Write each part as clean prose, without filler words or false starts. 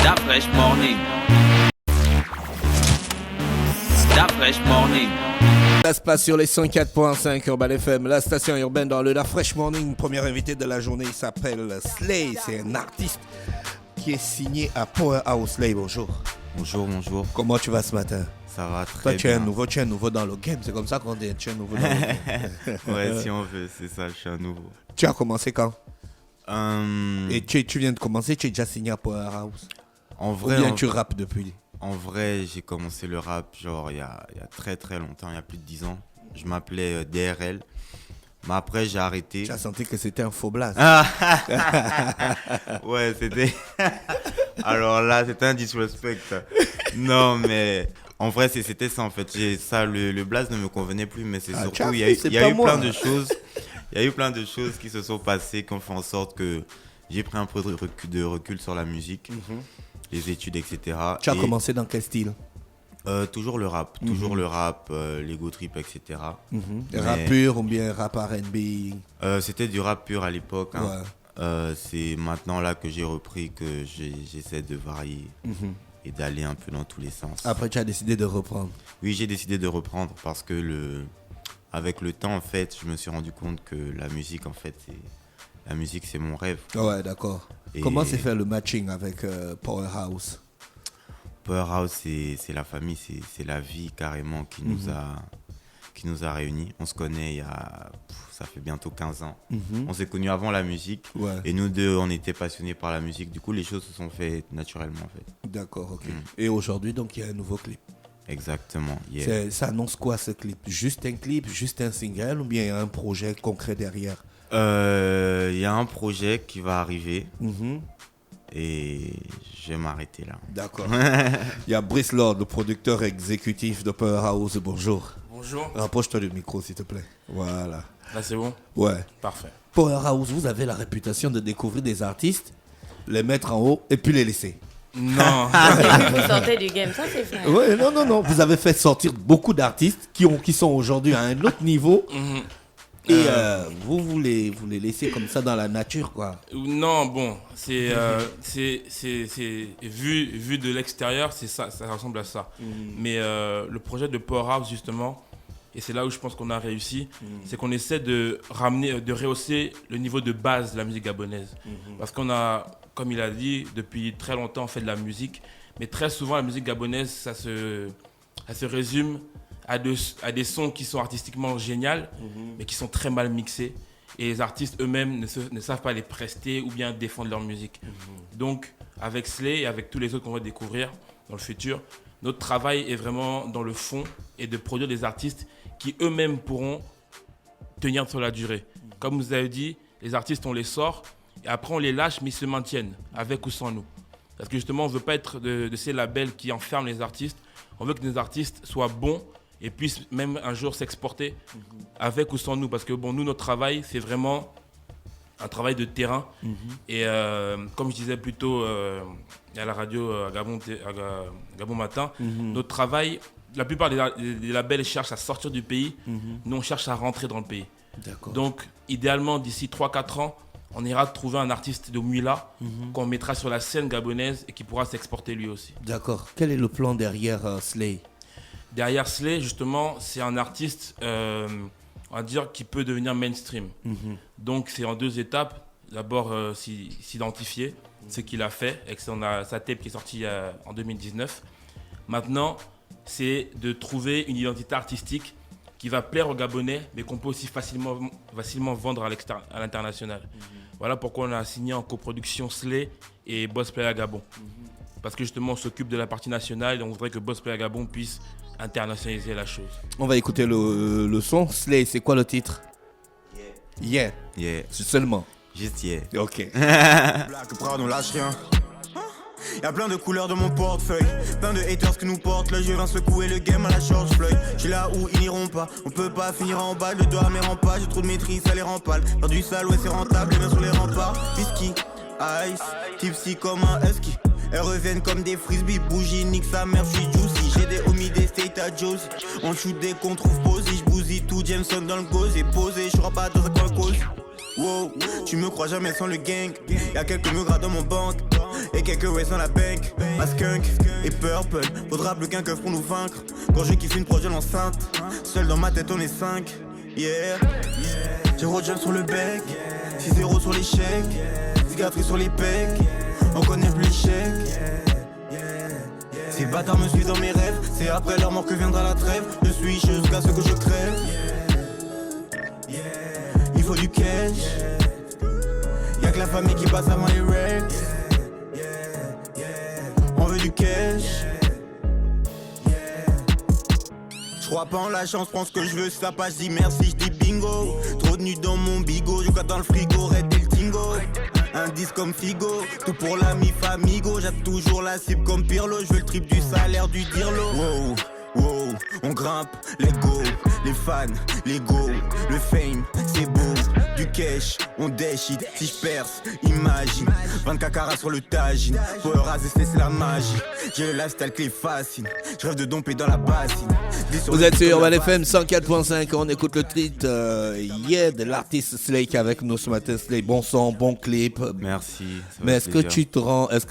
La Fresh Morning. La Fresh Morning. Ça se passe sur les 104.5 Urban FM, la station urbaine dans le La Fresh Morning. Premier invité de la journée, il s'appelle Slay. C'est un artiste qui est signé à Powerhouse. Slay, bonjour. Bonjour, bonjour. Comment tu vas ce matin? Ça va très Toi, bien. Tu es un nouveau dans le game. C'est comme ça qu'on dit, tu es un nouveau dans le game. Ouais, si on veut, c'est ça, je suis un nouveau. Tu as commencé quand? En Et tu viens de commencer, tu es déjà signé à Powerhouse? vrai, Ou bien tu rappes depuis? en vrai, j'ai commencé le rap genre il y a très très longtemps, il y a plus de 10 ans. Je m'appelais DRL. Mais après, j'ai arrêté. Tu as senti que c'était un faux blast? Ouais, c'était... Alors là, c'était un disrespect. Non, mais... En vrai, c'était ça en fait. Le blaze ne me convenait plus, mais c'est surtout il y a eu plein de choses. Il y a eu plein de choses qui se sont passées qui ont fait en sorte que j'ai pris un peu de recul sur la musique, les études, etc. Tu as commencé dans quel style? Toujours le rap, l'ego trip, etc. Rap pur ou bien rap R&B? C'était du rap pur à l'époque. Hein. Ouais. C'est maintenant là que j'ai repris que j'essaie de varier. Et d'aller un peu dans tous les sens. Après, tu as décidé de reprendre? Oui, j'ai décidé de reprendre parce que avec le temps, en fait, je me suis rendu compte que la musique, c'est mon rêve. Ouais, d'accord. Et comment s'est fait le matching avec Powerhouse? Powerhouse, c'est la famille, c'est la vie carrément qui nous a réunis. On se connaît ça fait bientôt 15 ans. On s'est connus avant la musique. Ouais. Et nous deux, on était passionnés par la musique. Du coup, les choses se sont faites naturellement, en fait. D'accord, ok. Et aujourd'hui, donc, il y a un nouveau clip. Exactement. Yeah. Ça annonce quoi, ce clip? Juste un clip, juste un single, ou bien il y a un projet concret derrière? Il y a un projet qui va arriver. Et je vais m'arrêter là. D'accord. Il y a Brice Lord, le producteur exécutif de Powerhouse. Bonjour. Bonjour. Rapproche-toi du micro, s'il te plaît. Voilà. Là, c'est bon? Ouais. Parfait. Powerhouse, vous avez la réputation de découvrir des artistes, les mettre en haut et puis les laisser. Non. Vous sortez du game, ça c'est vrai. Ouais, non. Vous avez fait sortir beaucoup d'artistes qui sont aujourd'hui à un autre niveau. Et vous les laissez comme ça dans la nature, quoi. Non, bon, c'est vu de l'extérieur, c'est ça ressemble à ça. Mais le projet de Powerhouse, justement, et c'est là où je pense qu'on a réussi, c'est qu'on essaie de rehausser le niveau de base de la musique gabonaise. Parce qu'on a, comme il a dit, depuis très longtemps, on fait de la musique, mais très souvent, la musique gabonaise, ça se résume à des sons qui sont artistiquement géniaux, mais qui sont très mal mixés. Et les artistes eux-mêmes ne savent pas les prester ou bien défendre leur musique. Donc, avec Slay et avec tous les autres qu'on va découvrir dans le futur, notre travail est vraiment dans le fond et de produire des artistes qui eux-mêmes pourront tenir sur la durée. Comme vous avez dit, les artistes, on les sort et après on les lâche, mais ils se maintiennent, avec ou sans nous. Parce que justement, on ne veut pas être de ces labels qui enferment les artistes. On veut que nos artistes soient bons et puissent même un jour s'exporter avec ou sans nous. Parce que bon, nous, notre travail, c'est vraiment un travail de terrain. Et comme je disais plus tôt à la radio à Gabon Matin, notre travail, la plupart des labels cherchent à sortir du pays. Nous, on cherche à rentrer dans le pays. D'accord. Donc, idéalement, d'ici 3-4 ans, on ira trouver un artiste de Mouila qu'on mettra sur la scène gabonaise et qui pourra s'exporter lui aussi. D'accord. Quel est le plan derrière Slay? Derrière Slay, justement, c'est un artiste, on va dire, qui peut devenir mainstream. Donc, c'est en 2 étapes. D'abord, s'identifier, ce qu'il a fait, avec sa tape qui est sortie en 2019. Maintenant, c'est de trouver une identité artistique qui va plaire aux Gabonais, mais qu'on peut aussi facilement vendre à l'international. Voilà pourquoi on a signé en coproduction Slay et Boss Playa Gabon. Parce que justement, on s'occupe de la partie nationale et on voudrait que Boss Playa Gabon puisse internationaliser la chose. On va écouter le son. Slay, c'est quoi le titre? Yeah. C'est seulement. Juste yeah. Ok. Black Proud, on lâche rien. Y'a plein de couleurs dans mon portefeuille, plein de haters que nous porte l'œil. Je viens secouer le game à la George Floyd. J'suis là où ils n'iront pas, on peut pas finir en bas. Le doigt à mes remparts, j'ai trop de maîtrise, ça les rend pâles. Faire du sale, ouais c'est rentable, les mains sur les remparts. Whisky, ice, tipsy comme un husky. Elles reviennent comme des frisbees, bougie, nique sa mère, j'suis juicy. J'ai des homies, des state à Josie. On shoot dès qu'on trouve posé, j'bousille tout Jameson dans le gosier. Posé, j'suis pas dans un coin cause. Wow, tu me crois jamais sans le gang. Y'a quelques me gras dans mon banque. Et quelques ways dans la bank, ma skunk et purple. Faudra plus qu'un keuf pour nous vaincre. Quand je kiffe une projet l'enceinte, seul dans ma tête on est 5. Yeah, Zéro jump sur le bec, 6-0 sur l'échec, cicatrice sur les pecs, on connaît plus l'échec. Ces bâtards me suivent dans mes rêves, c'est après leur mort que viendra la trêve. Je suis jusqu'à ce que je crève. Il faut du cash, y'a que la famille qui passe avant les recs. On veut du cash. Je crois pas en la chance, prends ce que je veux, si ça passe, je dis merci, je dis bingo. Trop de nuit dans mon bigot, je dans le frigo, Red Del Tingo. Un disque comme Figo, tout pour l'ami Famigo. J'ai toujours la cible comme Pirlo, je veux le triple du salaire du Dirlo. Wow, wow, on grimpe, let go. Les fans, les go, le fame, c'est beau. Du cash, on dash it, si je perce, imagine 24 carats sur le tagine, pour raser c'est la magie. J'ai le lifestyle qui est fascine, je rêve de domper dans la bassine. Vous êtes sur Urban FM 104.5, on écoute le titre Yeah de l'artiste Slake avec nous ce matin. Slake, bon son, bon clip. Merci. Mais est-ce que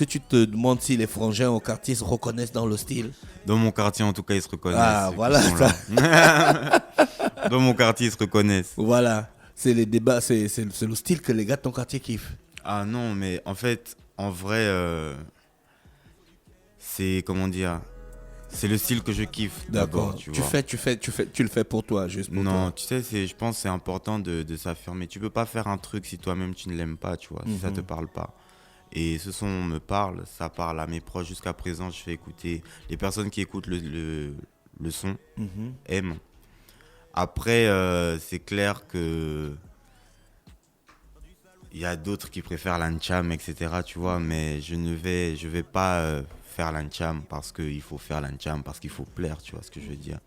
tu te demandes si les frangins au quartier se reconnaissent dans le style? Dans mon quartier en tout cas ils se reconnaissent. Ah voilà ça. Dans mon quartier ils se reconnaissent. Voilà. C'est les débats, c'est le style que les gars de ton quartier kiffent. Ah non, mais en fait, en vrai, c'est, comment dire, c'est le style que je kiffe. D'accord. Tu le fais pour toi, juste pour toi. Non, tu sais, je pense que c'est important de s'affirmer. Tu peux pas faire un truc si toi-même tu ne l'aimes pas, tu vois, si ça te parle pas. Et ce son me parle, ça parle à mes proches. Jusqu'à présent, je fais écouter. Les personnes qui écoutent le son aiment. Après, c'est clair que il y a d'autres qui préfèrent l'ancham, etc. Tu vois, mais je vais pas faire l'ancham parce qu'il faut faire l'ancham, parce qu'il faut plaire, tu vois ce que je veux dire.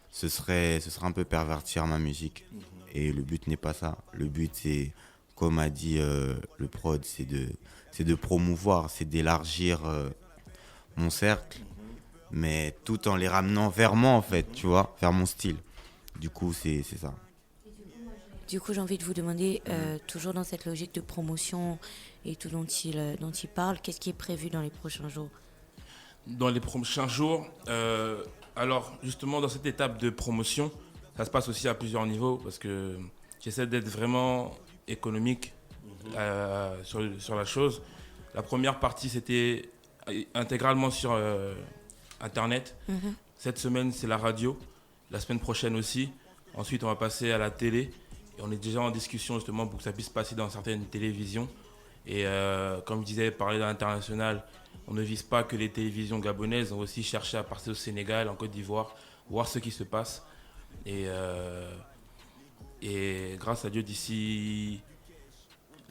Ce serait un peu pervertir ma musique. Et le but n'est pas ça. Le but, c'est, comme a dit le prod, c'est de promouvoir, c'est d'élargir mon cercle, mais tout en les ramenant vers moi, en fait, tu vois, vers mon style. Du coup, c'est ça. Du coup, j'ai envie de vous demander, toujours dans cette logique de promotion et tout dont il parle, qu'est-ce qui est prévu dans les prochains jours? Dans les prochains jours, alors justement dans cette étape de promotion, ça se passe aussi à plusieurs niveaux parce que j'essaie d'être vraiment économique sur la chose. La première partie, c'était intégralement sur Internet. Cette semaine, c'est la radio. La semaine prochaine aussi. Ensuite, on va passer à la télé. Et on est déjà en discussion justement pour que ça puisse passer dans certaines télévisions. Et comme je disais, parler de l'international, on ne vise pas que les télévisions gabonaises. On va aussi chercher à passer au Sénégal, en Côte d'Ivoire, voir ce qui se passe. Et grâce à Dieu, d'ici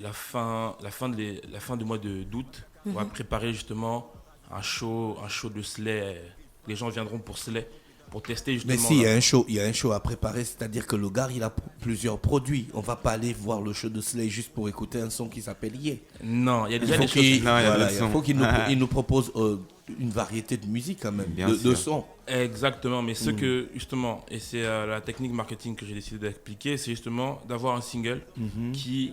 la fin du mois d'août, on va préparer justement un show de Slay. Les gens viendront pour Slay. Pour tester justement. Mais si, il y a un show à préparer, c'est-à-dire que le gars, il a plusieurs produits. On va pas aller voir le show de Slay juste pour écouter un son qui s'appelle Yeah. Non, il y a déjà des choses. Il faut qu'il nous propose une variété de musique quand même, de sons. Exactement, mais ce que justement, et c'est la technique marketing que j'ai décidé d'expliquer, c'est justement d'avoir un single qui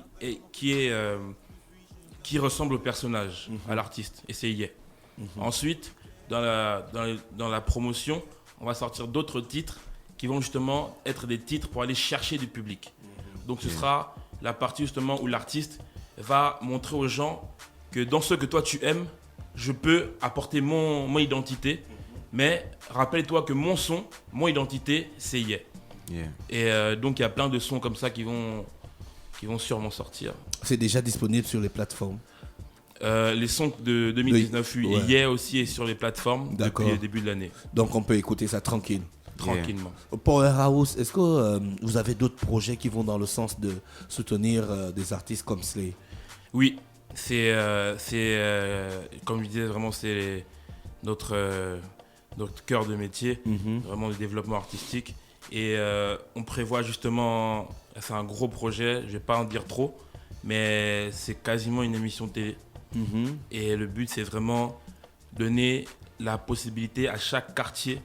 ressemble au personnage, à l'artiste, et c'est Yeah. Ensuite, dans la promotion, on va sortir d'autres titres qui vont justement être des titres pour aller chercher du public. Donc ce sera la partie justement où l'artiste va montrer aux gens que dans ce que toi tu aimes, je peux apporter mon identité, mais rappelle-toi que mon son, mon identité, c'est Yeah. Et donc il y a plein de sons comme ça qui vont sûrement sortir. C'est déjà disponible sur les plateformes. Les sons de 2019, oui. Et Yeah aussi est sur les plateformes depuis le début de l'année. Donc on peut écouter ça tranquillement. Powerhouse, est-ce que vous avez d'autres projets qui vont dans le sens de soutenir des artistes comme Slay? Oui, c'est comme je disais, vraiment c'est notre cœur de métier, vraiment le développement artistique. Et on prévoit justement, c'est un gros projet, je ne vais pas en dire trop, mais c'est quasiment une émission de télé. Et le but, c'est vraiment donner la possibilité à chaque quartier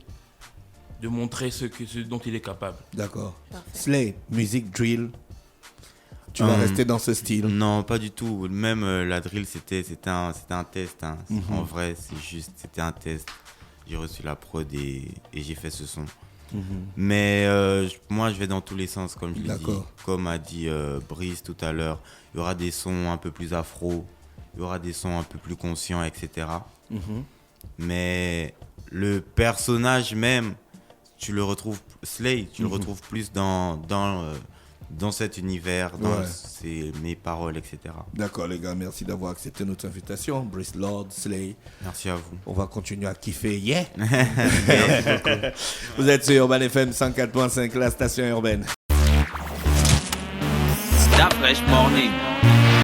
de montrer ce dont il est capable. D'accord. Slay, musique, drill. Tu vas rester dans ce style? Non, pas du tout. Même la drill, c'était un test. Hein. En vrai, c'était un test. J'ai reçu la prod et j'ai fait ce son. Mais moi, je vais dans tous les sens, comme je l'ai dit. Comme a dit Brice tout à l'heure, il y aura des sons un peu plus afro, il y aura des sons un peu plus conscients, etc. Mais le personnage même, tu le retrouves, Slay, tu le retrouves plus dans cet univers, dans mes paroles, etc. D'accord les gars, merci d'avoir accepté notre invitation. Brice Lord, Slay. Merci à vous. On va continuer à kiffer, yeah. Merci beaucoup. Vous êtes sur Urban FM 104.5, la station urbaine. Da Fresh Morning.